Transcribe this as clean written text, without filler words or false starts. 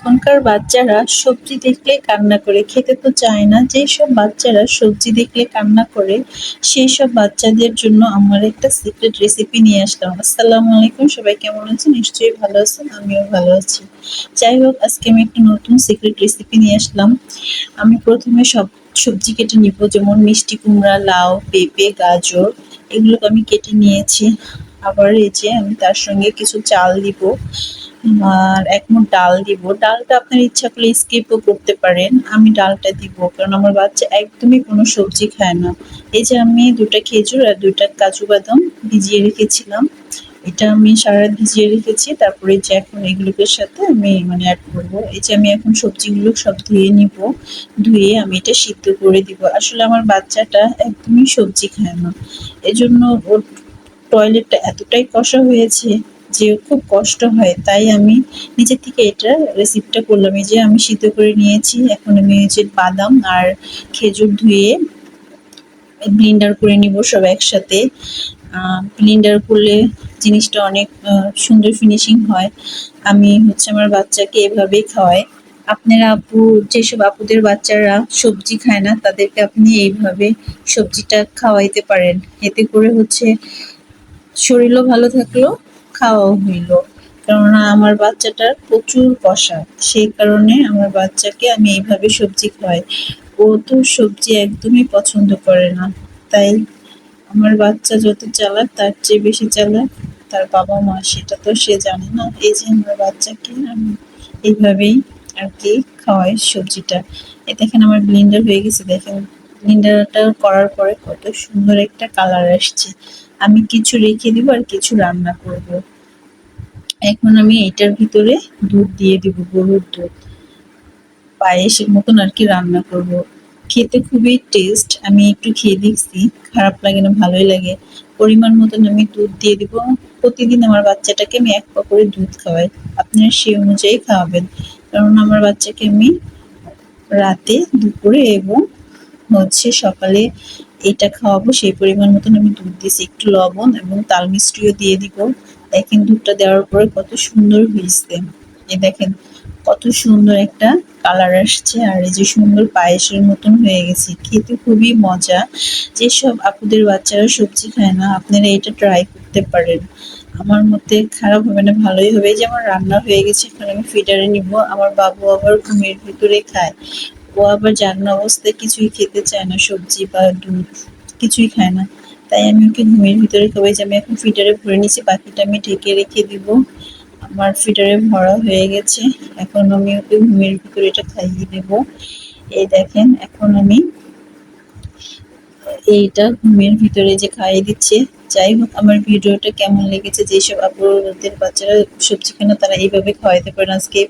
এখনকার বাচ্চারা সবজি দেখলে কান্না করে, খেতে তো চায় না। যেসব বাচ্চারা সবজি দেখলে কান্না করে, সেই সব বাচ্চাদের জন্য আমার একটা সিক্রেট রেসিপি নিয়ে আসলাম। আসসালামু আলাইকুম, সবাই কেমন আছেন? নিশ্চয়ই ভালো আছেন, আমিও ভালো আছি। যাই হোক, আজকে আমি একটা নতুন সিক্রেট রেসিপি নিয়ে আসলাম। আমি প্রথমে সব সবজি কেটে নিব, যেমন মিষ্টি কুমড়া, লাউ, পেঁপে, গাজর, এগুলোকে আমি কেটে নিয়েছি। আবার এই যে আমি তার সঙ্গে কিছু চাল দিব, আর ১ মুঠ ডাল দিব। ডালটা আপনার ইচ্ছা করলে স্কিপও করতে পারেন। আমি ডালটা দিব কারণ আমার বাচ্চা একদমই কোনো সবজি খায় না। এই যে আমি ২ টা খেজুর আর ২ টা কাজু বাদাম ভিজিয়ে রেখেছিলাম। এটা আমি সারারাত ভিজিয়ে রেখেছি। তারপরে যে এখন এগুলোর সাথে আমি এড করব। এই যে আমি এখন সবজিগুলো সব ধুয়ে নিব। ধুয়ে আমি এটা সিদ্ধ করে দিব। আসলে আমার বাচ্চাটা একদমই সবজি খায় না। এজন্য ওর টয়লেটটা এতটাই কষা হয়েছে যে খুব কষ্ট হয়। তাই আমি নিজে থেকে এটা রেসিপিটা করলাম। এই যে আমি সিদ্ধ করে নিয়েছি। এখন আমি এই যে বাদাম আর খেজুর ধুয়ে ব্লেন্ডার করে নিব সব একসাথে। ব্লেন্ডার করলে জিনিসটা অনেক সুন্দর ফিনিশিং হয়। আমি আমার বাচ্চাকে এভাবেই খাওয়াই। আপনারা যেসব আপুদের বাচ্চারা সবজি খায় না, তাদেরকে আপনি এইভাবে সবজিটা খাওয়াইতে পারেন। এতে করে শরীরও ভালো থাকলো, খাওয়াও হইলো। কেননা আমার বাচ্চাটার প্রচুর কষা, সেই কারণে আমার বাচ্চাকে আমি এইভাবে সবজি খাওয়াই। ও তো সবজি একদমই পছন্দ করে না। তাই আমার বাচ্চা যত চালাক, তার চেয়ে বেশি চালাক তার বাবা মা, সেটা তো সে জানে না। এই যে আমার বাচ্চাকে আমি এইভাবেই আর কি খাওয়াই সবজিটা। এ দেখেন আমার ব্লেন্ডার হয়ে গেছে, দেখেন ব্লেন্ডারটা করার পরে কত সুন্দর একটা কালার আসছে। আমি কিছু রেখে দিব আর কিছু রান্না করব। এখন আমি এটার ভিতরে দুধ দিয়ে দিব, গরুর দুধ। পায়েসের মতন আর কি রান্না করব। খেতে খুবই টেস্ট। আমি একটু খেয়ে দেখছি, খারাপ লাগে না, ভালোই লাগে। পরিমাণ মতন আমি দুধ দিয়ে দিব। প্রতিদিন আমার বাচ্চাটাকে আমি ১ পা করে দুধ খাওয়াই। আপনারা সেই অনুযায়ী খাওয়াবেন। কারণ আমার বাচ্চাকে আমি রাতে, দুপুরে এবং সকালে এটা খাওয়াবো। সেই পরিমাণ মতন আমি দুধ দিয়েছি। একটু লবণ এবং তাল মিষ্টিও দিয়ে দিব। দেখেন দুধটা দেওয়ার পরে কত সুন্দর হয়েছে। এই দেখেন কত সুন্দর একটা কালার আসছে, আর এই যে সুন্দর পায়েসের মতন হয়ে গেছে। খেতে খুবই মজা। যেসব আপুদের বাচ্চারা সবজি খায় না, আপনারা এটা ট্রাই করতে পারেন। আমার মতে খারাপ হবে না, ভালোই হবে। এই যে আমার রান্না হয়ে গেছে, এখন আমি ফিডারে নিব। আমার বাবু আবার ঘুমের ভিতরে খায়। ও আবার জাগনা অবস্থায় কিছুই খেতে চায় না, সবজি বা দুধ কিছুই খায় না। তাই আমি ওকে ঘুমের ভিতরে খাওয়াই। যে আমি এখন ফিডারে ভরে নিচ্ছি, বাকিটা আমি ঢেকে রেখে দিব। আমার ফিডারে ভরা হয়ে গেছে। এখন আমি ওকে ঘুমের ভিতরে এটা খাইয়ে দেব। এই দেখেন এখন আমি এইটা ঘুমের ভিতরে যে খাইয়ে দিচ্ছে। যাই হোক, আমার ভিডিওটা কেমন লেগেছে, যেসব আপুদের বাচ্চারা সবজি খায় না, তারা এইভাবে খাওয়াইতে পারেন। আজকে